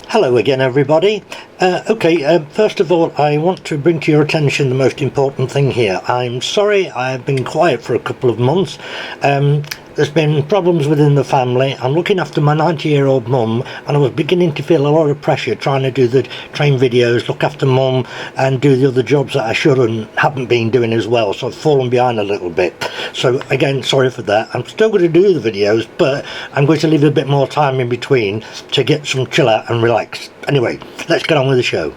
Hello again everybody. First of all I want to bring to your attention the most important thing here. I'm sorry I've been quiet for a couple of months. There's been problems within the family. I'm looking after my 90-year-old mum, and I was beginning to feel a lot of pressure trying to do the train videos, look after mum and do the other jobs that I should and haven't been doing as well, so I've fallen behind a little bit. So again, sorry for that. I'm still going to do the videos, but I'm going to leave a bit more time in between to get some chill out and relax. Anyway, let's get on with the show.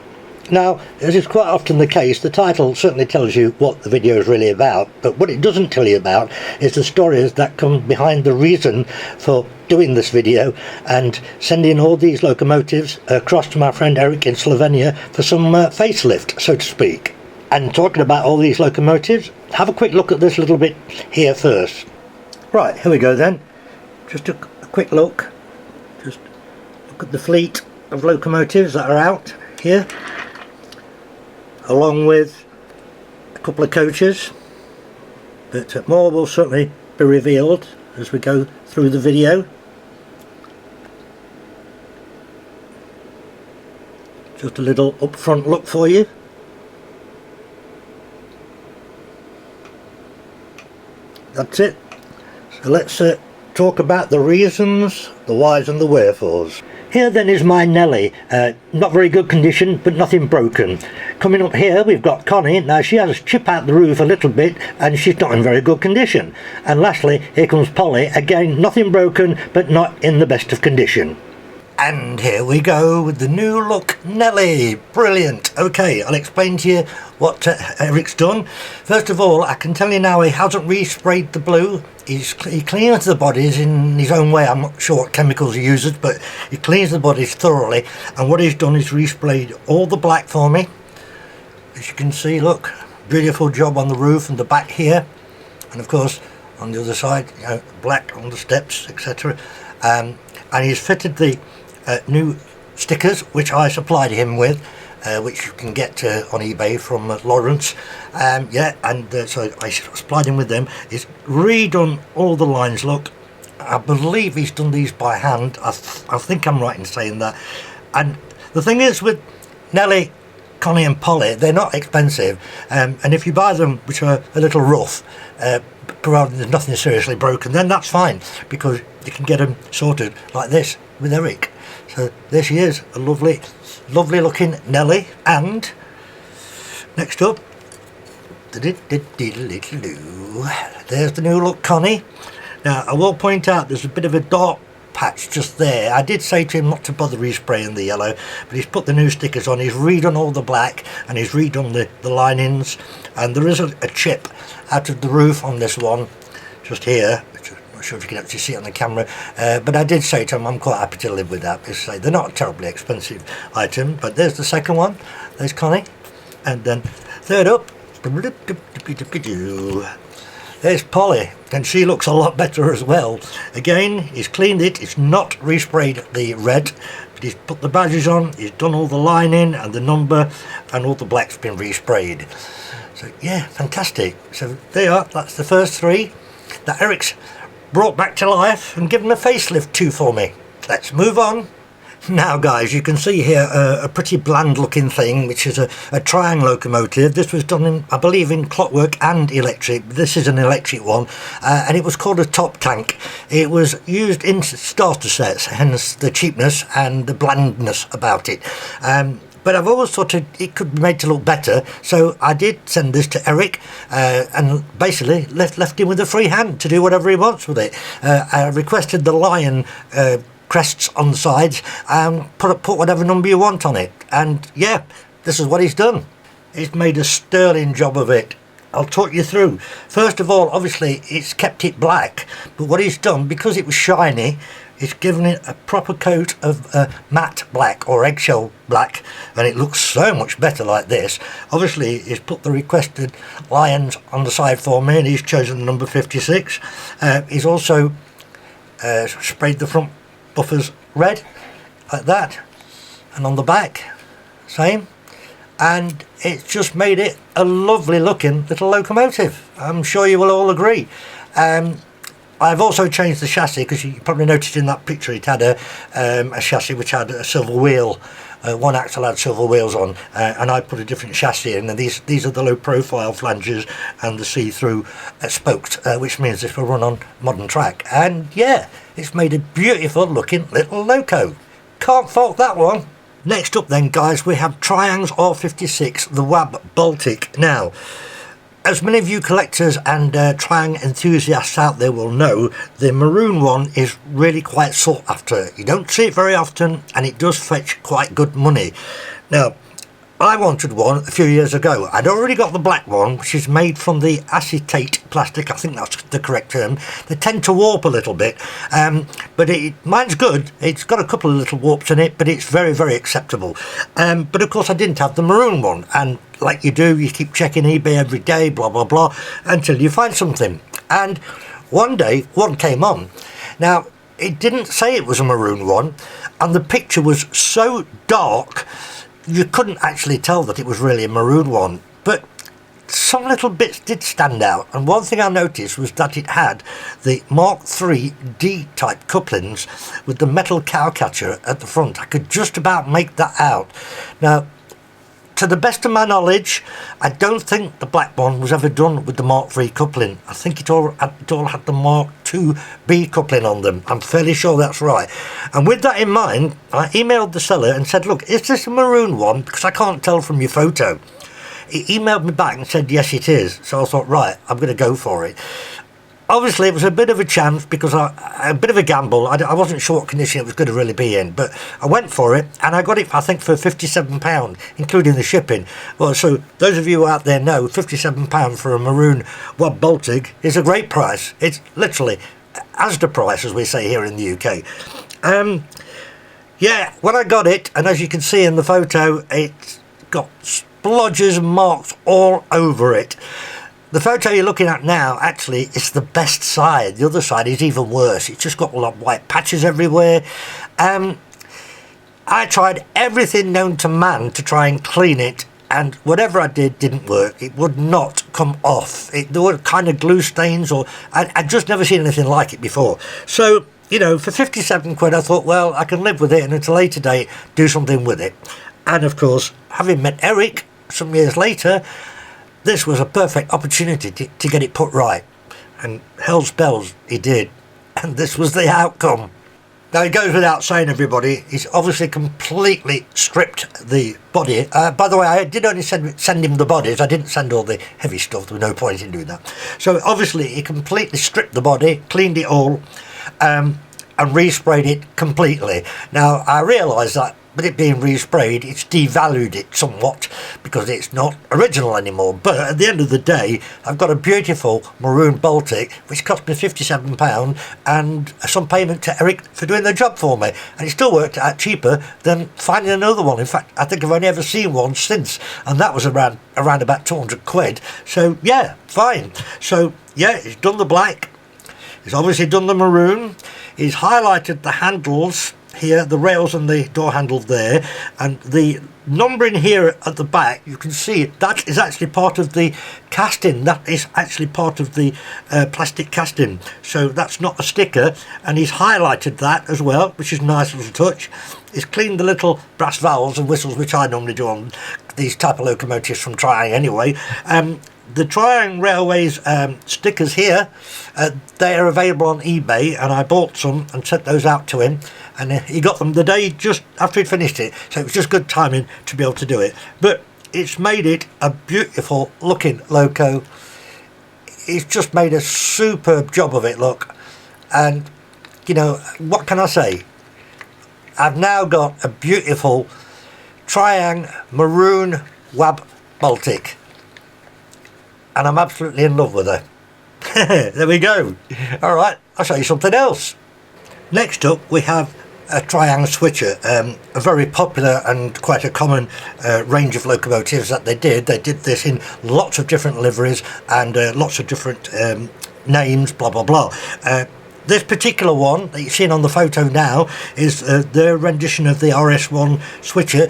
Now, as is quite often the case, the title certainly tells you what the video is really about, but what it doesn't tell you about is the stories that come behind the reason for doing this video and sending all these locomotives across to my friend Erik in Slovenia for some facelift, so to speak. And talking about all these locomotives, have a quick look at this little bit here first. Right, here we go then. Just a quick look. Just look at the fleet of locomotives that are out here, along with a couple of coaches, but more will certainly be revealed as we go through the video. Just a little upfront look for you. That's it. So let's talk about the reasons, the whys and the wherefores. Here then is my Nelly, not very good condition but nothing broken. Coming up here we've got Connie. Now she has chip out the roof a little bit and she's not in very good condition. And lastly here comes Polly, again nothing broken but not in the best of condition. And here we go with the new look Nelly. Brilliant. Okay, I'll explain to you what Erik's done. First of all, I can tell you now he hasn't resprayed the blue. He cleans the bodies in his own way. I'm not sure what chemicals he uses, but he cleans the bodies thoroughly. And what he's done is resprayed all the black for me. As you can see, look, beautiful job on the roof and the back here. And of course, on the other side, you know, black on the steps, etc. And he's fitted the new stickers which I supplied him with, which you can get on eBay from Lawrence. So I supplied him with them. He's redone all the lines. Look, I believe he's done these by hand. I think I'm right in saying that. And the thing is with Nelly, Connie and Polly, they're not expensive, and if you buy them which are a little rough, provided there's nothing seriously broken, then that's fine, because you can get them sorted like this with Erik. So there she is, a lovely looking Nelly. And next up, there's the new look Connie. Now I will point out there's a bit of a dark patch just there. I did say to him not to bother respraying the yellow, but he's put the new stickers on. He's redone all the black and he's redone the linings, and there is a chip out of the roof on this one just here. I'm not sure if you can actually see it on the camera, but I did say to him I'm quite happy to live with that. They're not a terribly expensive item. But there's the second one, there's Connie, and then third up, there's Polly, and she looks a lot better as well. Again, he's cleaned it, he's not resprayed the red, but he's put the badges on, he's done all the lining and the number, and all the black's been resprayed. So yeah, fantastic. So there you are, that's the first three that Erik's brought back to life and given a facelift to for me. Let's move on. Now guys, you can see here a pretty bland looking thing, which is a Triang locomotive. This was done in, I believe, in clockwork and electric. This is an electric one, and it was called a top tank. It was used in starter sets, hence the cheapness and the blandness about it. But I've always thought it could be made to look better, so I did send this to Erik and basically left him with a free hand to do whatever he wants with it. I requested the lion crests on the sides and put whatever number you want on it, and yeah, this is what he's done. He's made a sterling job of it. I'll talk you through. First of all, obviously it's kept it black, but what he's done, because it was shiny, he's given it a proper coat of matte black or eggshell black, and it looks so much better like this. Obviously he's put the requested lions on the side for me, and he's chosen the number 56. He's also sprayed the front buffers red like that, and on the back same, and it's just made it a lovely looking little locomotive. I'm sure you will all agree. I've also changed the chassis, because you probably noticed in that picture it had a chassis which had a silver wheel. One axle had silver wheels on, and I put a different chassis in, and these are the low profile flanges and the see-through spokes, which means this will run on modern track. And yeah, it's made a beautiful looking little loco. Can't fault that one. Next up then, guys, we have Triang's R56, the WAB Baltic. Now, as many of you collectors and Triang enthusiasts out there will know, the maroon one is really quite sought after. You don't see it very often, and it does fetch quite good money. Now, I wanted one a few years ago. I'd already got the black one, which is made from the acetate plastic. I think that's the correct term. They tend to warp a little bit, but mine's good. It's got a couple of little warps in it, but it's very, very acceptable. But of course I didn't have the maroon one, and like you do, you keep checking eBay every day, blah blah blah, until you find something. And one day one came on. Now, it didn't say it was a maroon one, and the picture was so dark you couldn't actually tell that it was really a maroon one, but some little bits did stand out. And one thing I noticed was that it had the Mark III D type couplings with the metal cowcatcher at the front. I could just about make that out. Now, to the best of my knowledge, I don't think the black one was ever done with the Mark III coupling. I think it all had the Mark II B coupling on them. I'm fairly sure that's right. And with that in mind, I emailed the seller and said, look, is this a maroon one? Because I can't tell from your photo. He emailed me back and said, yes, it is. So I thought, right, I'm going to go for it. Obviously, it was a bit of a chance, because a bit of a gamble. I wasn't sure what condition it was going to really be in, but I went for it, and I got it, I think, for £57, including the shipping. Well, so those of you out there know, £57 for a maroon WAB Baltic is a great price. It's literally Asda price, as we say here in the UK. Yeah, when I got it, and as you can see in the photo, it's got splodges and marks all over it. The photo you're looking at now, actually, is the best side. The other side is even worse. It's just got a lot of white patches everywhere. I tried everything known to man to try and clean it, and whatever I did didn't work. It would not come off. There were kind of glue stains, or I'd just never seen anything like it before. So, you know, for 57 quid, I thought, well, I can live with it, and at a later date, do something with it. And of course, having met Erik some years later, this was a perfect opportunity to get it put right, and hell's bells, he did, and this was the outcome. Now, it goes without saying, everybody, he's obviously completely stripped the body. By the way, I did only send him the bodies. I didn't send all the heavy stuff. There was no point in doing that. So obviously he completely stripped the body, cleaned it all, and resprayed it completely. Now, I realise that with it being resprayed, it's devalued it somewhat, because it's not original anymore. But at the end of the day, I've got a beautiful Maroon Baltic, which cost me £57, and some payment to Erik for doing the job for me. And it still worked out cheaper than finding another one. In fact, I think I've only ever seen one since, and that was around about 200 quid. So yeah, fine. So yeah, he's done the black. He's obviously done the maroon. He's highlighted the handles here, the rails and the door handle there, and the numbering here at the back, you can see that is actually part of the casting. That is actually part of the plastic casting, so that's not a sticker, and he's highlighted that as well, which is a nice little touch. He's cleaned the little brass valves and whistles, which I normally do on these type of locomotives from Triang anyway. The Triang Railways stickers here, they are available on eBay, and I bought some and sent those out to him, and he got them the day just after he'd finished it, so it was just good timing to be able to do it. But it's made it a beautiful looking loco. He's just made a superb job of it, look, and you know, what can I say? I've now got a beautiful Triang Maroon WAB Baltic, and I'm absolutely in love with her. There we go. Alright, I'll show you something else. Next up, we have a Triang switcher, a very popular and quite a common range of locomotives that they did. They did this in lots of different liveries and lots of different names, blah blah blah. This particular one that you're seeing on the photo now is their rendition of the RS1 switcher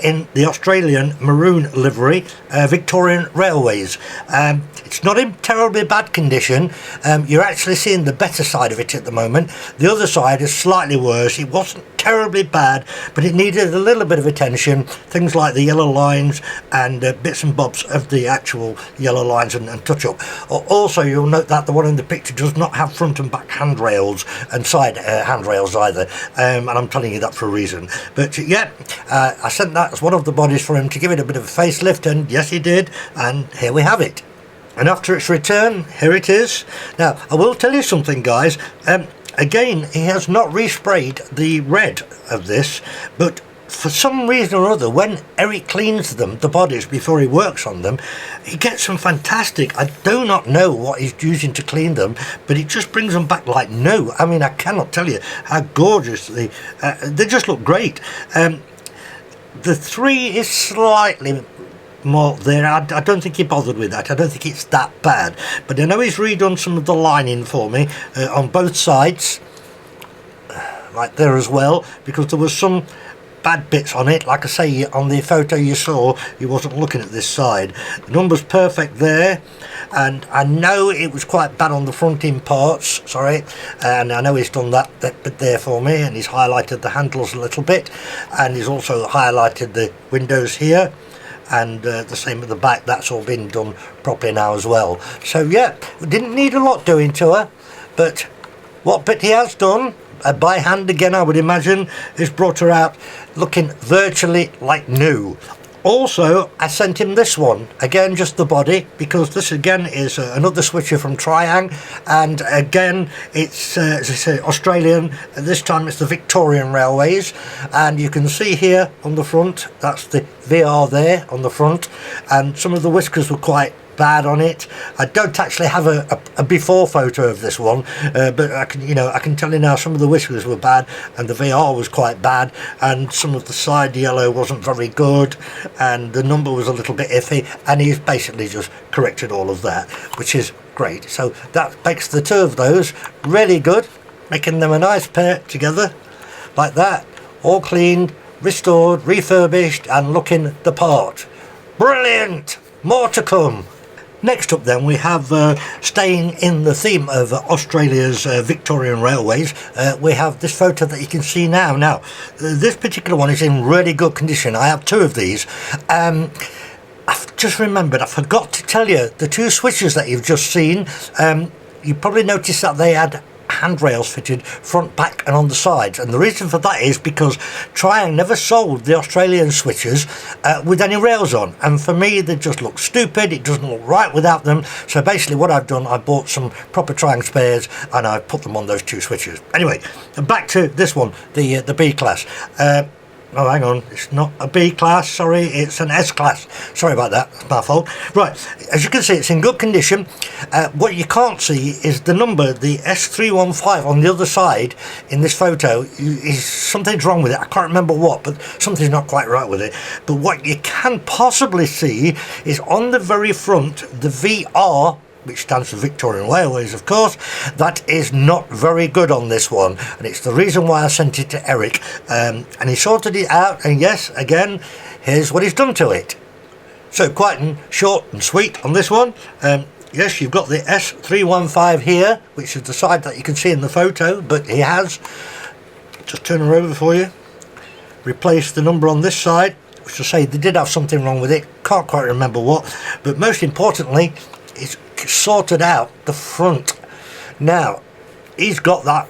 in the Australian maroon livery, Victorian Railways. It's not in terribly bad condition. You're actually seeing the better side of it at the moment. The other side is slightly worse. It wasn't terribly bad, but it needed a little bit of attention. Things like the yellow lines and bits and bobs of the actual yellow lines and touch up. Also, you'll note that the one in the picture does not have front and back handrails and side handrails either, and I'm telling you that for a reason. But yeah, I sent that as one of the bodies for him to give it a bit of a facelift, and yes he did, and here we have it. And after its return, here it is. Now I will tell you something, guys. Again, he has not resprayed the red of this, but for some reason or other, when Erik cleans them, the bodies, before he works on them, he gets them fantastic. I do not know what he's using to clean them, but it just brings them back like new. I mean, I cannot tell you how gorgeous they just look great. The 3 is slightly more there. I don't think he bothered with that. I don't think it's that bad, but I know he's redone some of the lining for me on both sides, right there as well, because there was some bad bits on it. Like I say, on the photo you saw, he wasn't looking at this side. The number's perfect there, and I know it was quite bad on the fronting parts, sorry, and I know he's done that bit there for me, and he's highlighted the handles a little bit, and he's also highlighted the windows here, and the same at the back. That's all been done properly now as well. So yeah, we didn't need a lot doing to her, but what bit he has done, by hand again I would imagine, has brought her out looking virtually like new. Also, I sent him this one, again just the body, because this again is another switcher from Triang, and again it's as I say, Australian, and this time it's the Victorian Railways, and you can see here on the front, that's the VR there on the front, and some of the whiskers were quite bad on it. I don't actually have a before photo of this one, but I can tell you now some of the whiskers were bad, and the VR was quite bad, and some of the side yellow wasn't very good, and the number was a little bit iffy, and he's basically just corrected all of that, which is great. So that makes the 2 of those really good, making them a nice pair together like that, all cleaned, restored, refurbished, and looking the part. Brilliant! More to come. Next up then, we have, staying in the theme of Australia's Victorian Railways, we have this photo that you can see now. Now, this particular one is in really good condition. I have 2 of these. I've just remembered, I forgot to tell you, the 2 switches that you've just seen, you probably noticed that they had handrails fitted front, back and on the sides, and the reason for that is because Triang never sold the Australian switches with any rails on, and for me they just look stupid. It doesn't look right without them. So basically what I've done, I bought some proper Triang spares and I put them on those 2 switches. Anyway, back to this one, the B class. Oh, hang on, it's not a B class, sorry, it's an S class. Sorry about that, that's my fault. Right, as you can see, it's in good condition. What you can't see is the number, the S315 on the other side in this photo. Something's wrong with it. I can't remember what, but something's not quite right with it. But what you can possibly see is on the very front, the VR, which stands for Victorian Railways, of course, that is not very good on this one, and it's the reason why I sent it to Erik, and he sorted it out, and yes, again, here's what he's done to it. So quite short and sweet on this one. Yes, you've got the S315 here, which is the side that you can see in the photo, but he has, just turn her over for you, replaced the number on this side, which to say they did have something wrong with it, can't quite remember what, but most importantly, it's sorted out the front. Now he's got that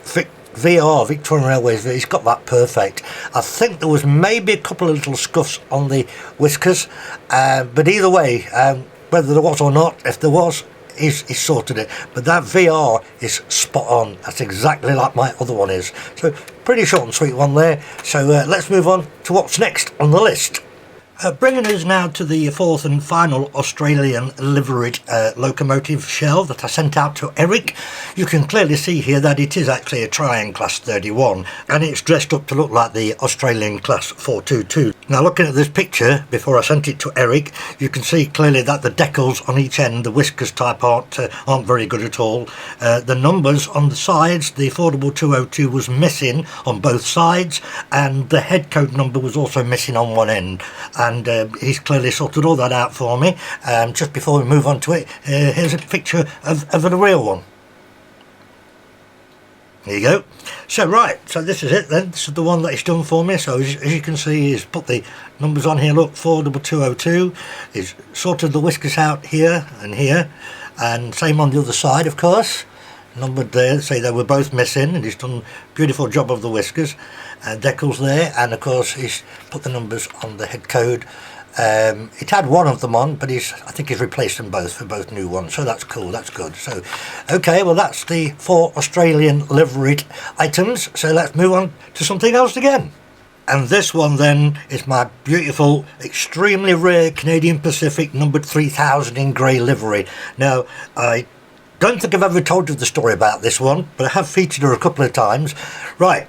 VR, Victorian Railways, he's got that perfect. I think there was maybe a couple of little scuffs on the whiskers, but either way, whether there was or not, if there was, he's sorted it. But that VR is spot on. That's exactly like my other one is. So pretty short and sweet one there. So let's move on to what's next on the list. Bringing us now to the fourth and final Australian liveried locomotive shell that I sent out to Erik. You can clearly see here that it is actually a Triang Class 31 and it's dressed up to look like the Australian Class 422. Now looking at this picture before I sent it to Erik, you can see clearly that the decals on each end, the whiskers type, aren't very good at all. The numbers on the sides, the affordable 202 was missing on both sides, and the head code number was also missing on one end. And he's clearly sorted all that out for me. Just before we move on to it, here's a picture of the real one. There you go. So this is it then. This is the one that he's done for me. So as you can see, he's put the numbers on here. Look, 42202. He's sorted the whiskers out here and here, and same on the other side, of course. Numbered there, say they were both missing, and he's done a beautiful job of the whiskers and decals there, and of course he's put the numbers on the head code. It had one of them on, but I think he's replaced them both for both new ones, so that's cool, that's good. So okay, well that's the 4 Australian liveried items, so let's move on to something else again. And this one then is my beautiful, extremely rare Canadian Pacific numbered 3000 in grey livery. Now I don't think I've ever told you the story about this one, but I have featured her a couple of times. Right,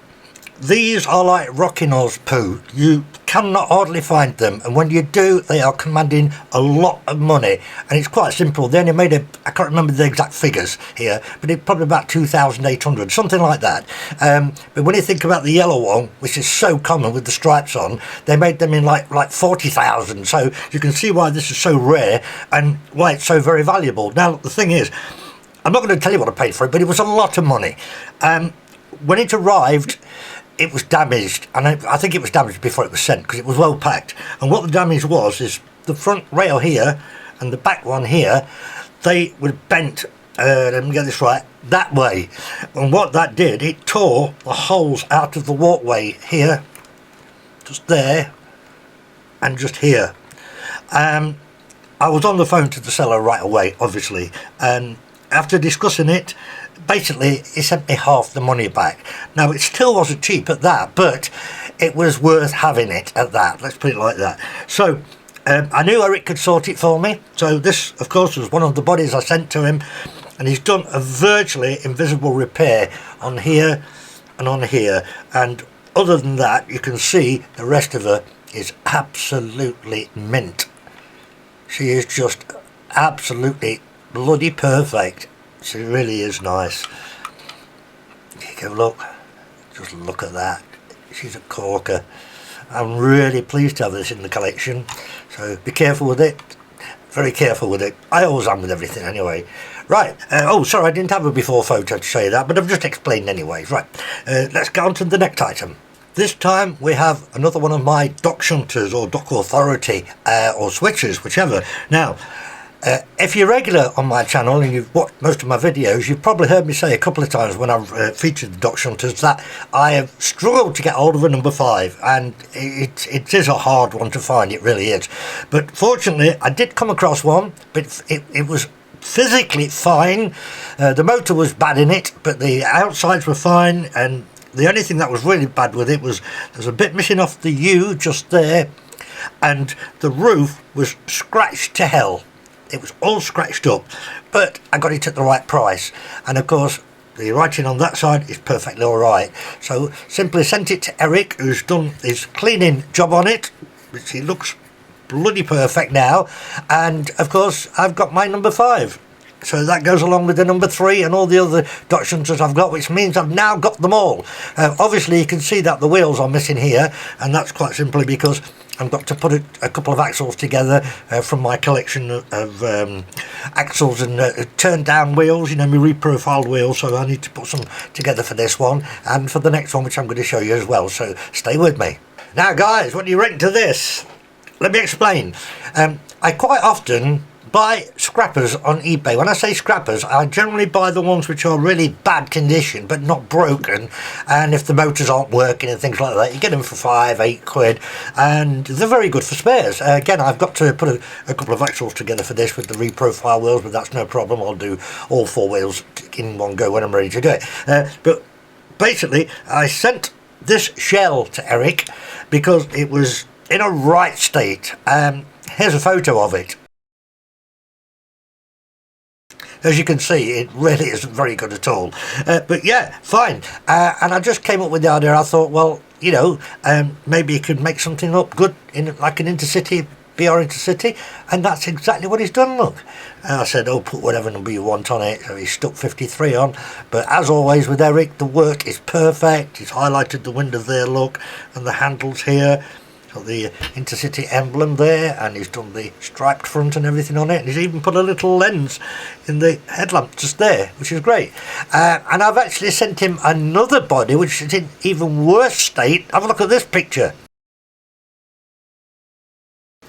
these are like rocking horse poo. You cannot hardly find them, and when you do, they are commanding a lot of money. And it's quite simple. They only made I can't remember the exact figures here, but it's probably about 2,800, something like that. But when you think about the yellow one, which is so common with the stripes on, they made them in like 40,000. So you can see why this is so rare and why it's so very valuable. Now the thing is, I'm not going to tell you what I paid for it, but it was a lot of money. When it arrived, it was damaged, and I think it was damaged before it was sent because it was well packed. And what the damage was is the front rail here and the back one here, they were bent, let me get this right, that way. And what that did, it tore the holes out of the walkway here, just there, and just here. I was on the phone to the seller right away, obviously, and after discussing it, basically he sent me half the money back. Now it still wasn't cheap at that, but it was worth having it at that, let's put it like that. So I knew Erik could sort it for me, so this of course was one of the bodies I sent to him, and he's done a virtually invisible repair on here and on here, and other than that you can see the rest of her is absolutely mint. She is just absolutely bloody perfect. She really is nice. You go, look, just look at that. She's a corker. I'm really pleased to have this in the collection, so be careful with it, very careful with it. I always am with everything anyway. Right, oh sorry, I didn't have a before photo to say that, but I've just explained anyway. Right, let's go on to the next item. This time we have another one of my dock shunters or dock authority or switches, whichever. Now if you're regular on my channel and you've watched most of my videos, you've probably heard me say a couple of times when I've featured the dock shunters that I have struggled to get hold of a number 5, and it is a hard one to find, it really is. But fortunately I did come across one, but it was physically fine. The motor was bad in it, but the outsides were fine, and the only thing that was really bad with it was there's a bit missing off the U just there, and the roof was scratched to hell. It was all scratched up, but I got it at the right price, and of course the writing on that side is perfectly alright. So simply sent it to Erik, who's done his cleaning job on it, which he looks bloody perfect now, and of course I've got my number 5. So that goes along with the number 3 and all the other dock shunters I've got, which means I've now got them all. Obviously you can see that the wheels are missing here, and that's quite simply because I've got to put a couple of axles together from my collection of axles and turned down wheels, you know, my reprofiled wheels, so I need to put some together for this one and for the next one, which I'm going to show you as well, so stay with me. Now guys, what do you reckon to this? Let me explain. I quite often buy scrappers on eBay. When I say scrappers, I generally buy the ones which are really bad condition but not broken, and if the motors aren't working and things like that, you get them for £5-8, and they're very good for spares. Again, I've got to put a couple of axles together for this with the reprofile wheels, but that's no problem. I'll do all 4 wheels in one go when I'm ready to do it. But basically I sent this shell to Erik because it was in a right state. Here's a photo of it. As you can see, it really isn't very good at all. But yeah, fine. And I just came up with the idea. I thought, well, you know, maybe you could make something up good in like an Intercity, BR Intercity, and that's exactly what he's done, look. And I said, oh, put whatever number you want on it, so he stuck 53 on. But as always with Erik, the work is perfect. He's highlighted the window there, look, and the handles here. Got the Intercity emblem there, and he's done the striped front and everything on it, and he's even put a little lens in the headlamp just there, which is great. And I've actually sent him another body which is in even worse state. Have a look at this picture.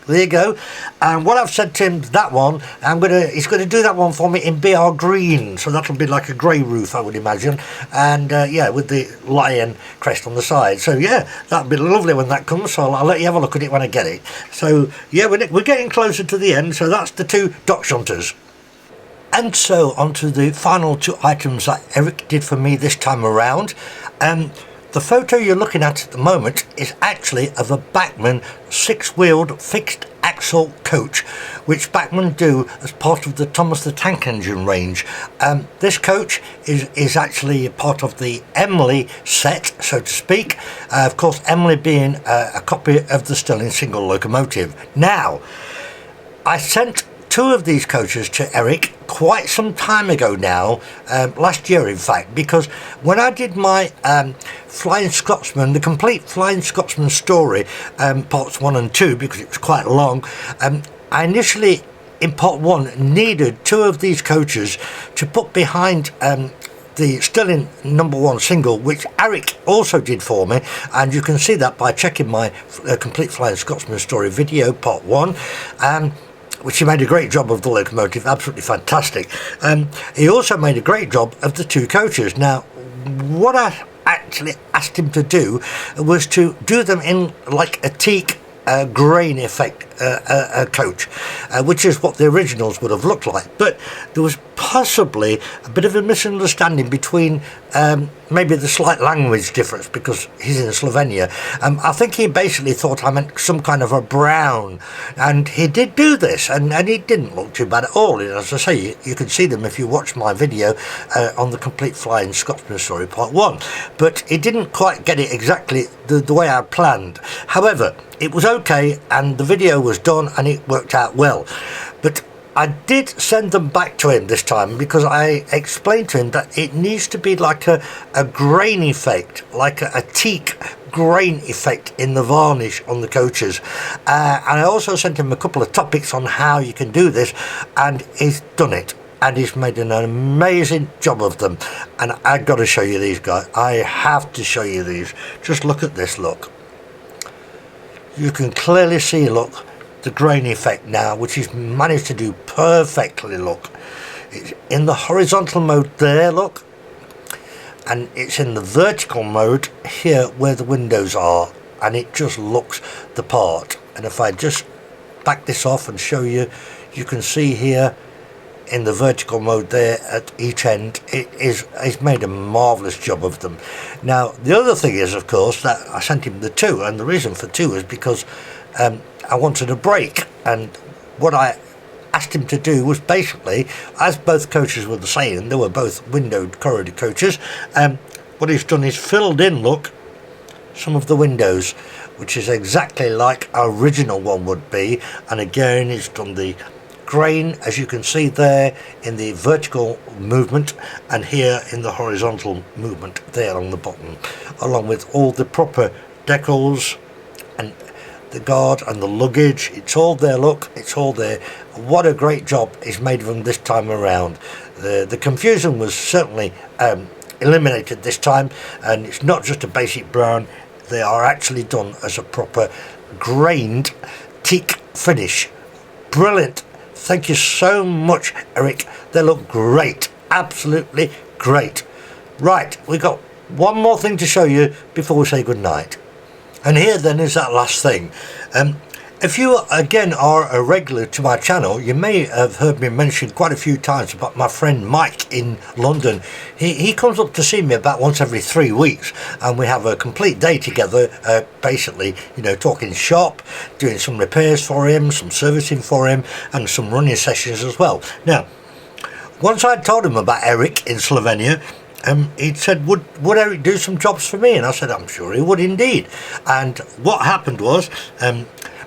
There you go. And what I've said to him, that one, he's going to do that one for me in BR green, so that'll be like a grey roof, I would imagine, and yeah, with the lion crest on the side. So yeah, that'll be lovely when that comes, so I'll let you have a look at it when I get it. So yeah, we're getting closer to the end, so that's the two dock shunters. And so on to the final two items that Erik did for me this time around. The photo you're looking at the moment is actually of a Bachmann 6-wheeled fixed axle coach, which Bachmann do as part of the Thomas the Tank Engine range. This coach is actually part of the Emily set, so to speak. Of course, Emily being a copy of the Stirling single locomotive. Now, I sent two of these coaches to Erik quite some time ago now, last year in fact, because when I did my Flying Scotsman, the complete Flying Scotsman story, parts 1 and 2, because it was quite long, I initially in part 1 needed two of these coaches to put behind the Stirling #1 single, which Erik also did for me, and you can see that by checking my complete Flying Scotsman story video, part 1. Which he made a great job of the locomotive, absolutely fantastic. He also made a great job of the two coaches. Now, what I actually asked him to do was to do them in like a teak grain effect coach, which is what the originals would have looked like. But there was possibly a bit of a misunderstanding between maybe the slight language difference, because he's in Slovenia. I think he basically thought I meant some kind of a brown, and he did do this, and it didn't look too bad at all. As I say, you can see them if you watch my video on the complete Flying Scotsman story part 1, but he didn't quite get it exactly the way I planned. However, it was okay, and the video was done, and it worked out well. But I did send them back to him this time, because I explained to him that it needs to be like a grain effect, like a teak grain effect in the varnish on the coaches. And I also sent him a couple of topics on how you can do this, and he's done it. And he's made an amazing job of them. And I've got to show you these, guys. I have to show you these. Just look at this, look. You can clearly see, look, the grain effect now, which he's managed to do perfectly, look. It's in the horizontal mode there, look. And it's in the vertical mode here where the windows are. And it just looks the part. And if I just back this off and show you, you can see here in the vertical mode there at each end, he's made a marvellous job of them. Now, the other thing is, of course, that I sent him the two, and the reason for two is because I wanted a break, and what I asked him to do was basically, as both coaches were the same, they were both windowed corridor coaches, what he's done is filled in, look, some of the windows, which is exactly like our original one would be. And again, he's done the grain, as you can see there, in the vertical movement, and here in the horizontal movement there on the bottom, along with all the proper decals and the guard and the luggage. It's all there, look, it's all there. What a great job he's made of them this time around. The confusion was certainly eliminated this time, and it's not just a basic brown, they are actually done as a proper grained teak finish. Brilliant. Thank you so much, Erik. They look great, absolutely great. Right, we've got one more thing to show you before we say goodnight. And here then is that last thing. If you again are a regular to my channel, you may have heard me mention quite a few times about my friend Mike in London. He comes up to see me about once every 3 weeks, and we have a complete day together, basically, you know, talking shop, doing some repairs for him, some servicing for him, and some running sessions as well. Now, once I told him about Erik in Slovenia, he said, would Erik do some jobs for me? And I said, I'm sure he would indeed. And what happened was,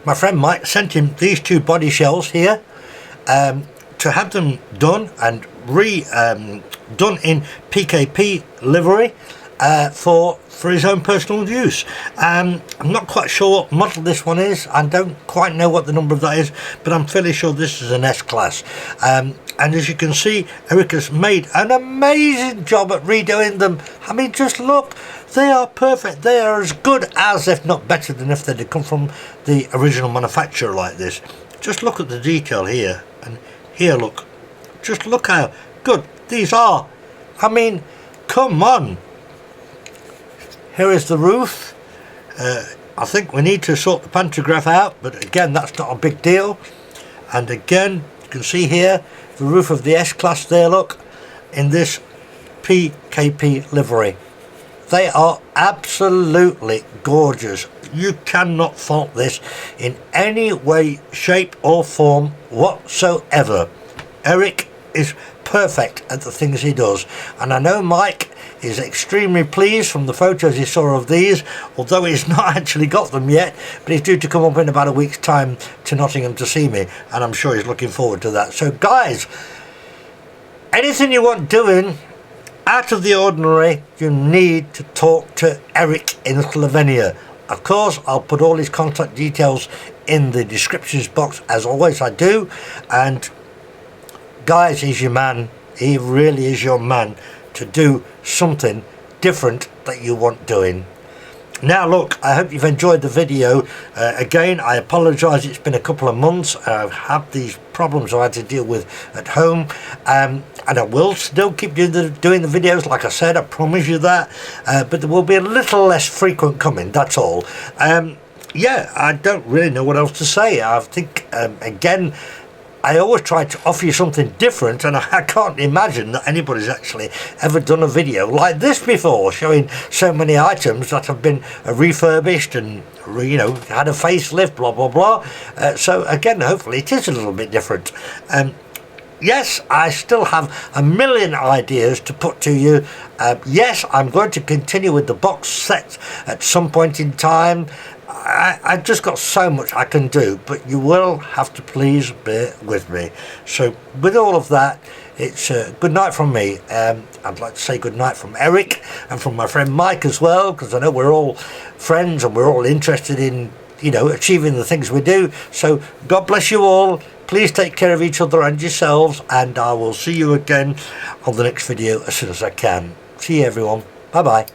my friend Mike sent him these 2 body shells here, to have them done and done in PKP livery, for his own personal use. I'm not quite sure what model this one is. I don't quite know what the number of that is, but I'm fairly sure this is an S-Class. And as you can see, Erik has made an amazing job at redoing them. I mean, just look, they are perfect. They are as good as, if not better than, if they'd come from the original manufacturer like this. Just look at the detail here, and here, look. Just look how good these are. I mean, come on. Here is the roof. I think we need to sort the pantograph out, but again, that's not a big deal. And again, you can see here the roof of the S-Class there, look, in this PKP livery. They are absolutely gorgeous. You cannot fault this in any way, shape or form whatsoever. Erik is perfect at the things he does, and I know Mike is extremely pleased from the photos he saw of these, although he's not actually got them yet, but he's due to come up in about a week's time to Nottingham to see me, and I'm sure he's looking forward to that. So guys, anything you want doing out of the ordinary, you need to talk to Erik in Slovenia. Of course, I'll put all his contact details in the descriptions box, as always I do. And guys, he's your man. He really is your man to do something different that you want doing. Now look, I hope you've enjoyed the video. Again, I apologise, it's been a couple of months. I've had these problems I had to deal with at home, and I will still keep doing the videos, like I said, I promise you that, but there will be a little less frequent coming, that's all. Yeah, I don't really know what else to say. I think, again, I always try to offer you something different, and I can't imagine that anybody's actually ever done a video like this before, showing so many items that have been refurbished and, you know, had a facelift, blah blah blah. So again, hopefully it is a little bit different. Yes, I still have a million ideas to put to you. Yes, I'm going to continue with the box set at some point in time. I've just got so much I can do, but you will have to please bear with me. So with all of that, it's good night from me. I'd like to say good night from Erik and from my friend Mike as well, because I know we're all friends and we're all interested in, you know, achieving the things we do. So God bless you all. Please take care of each other and yourselves, and I will see you again on the next video as soon as I can. See you everyone. Bye bye.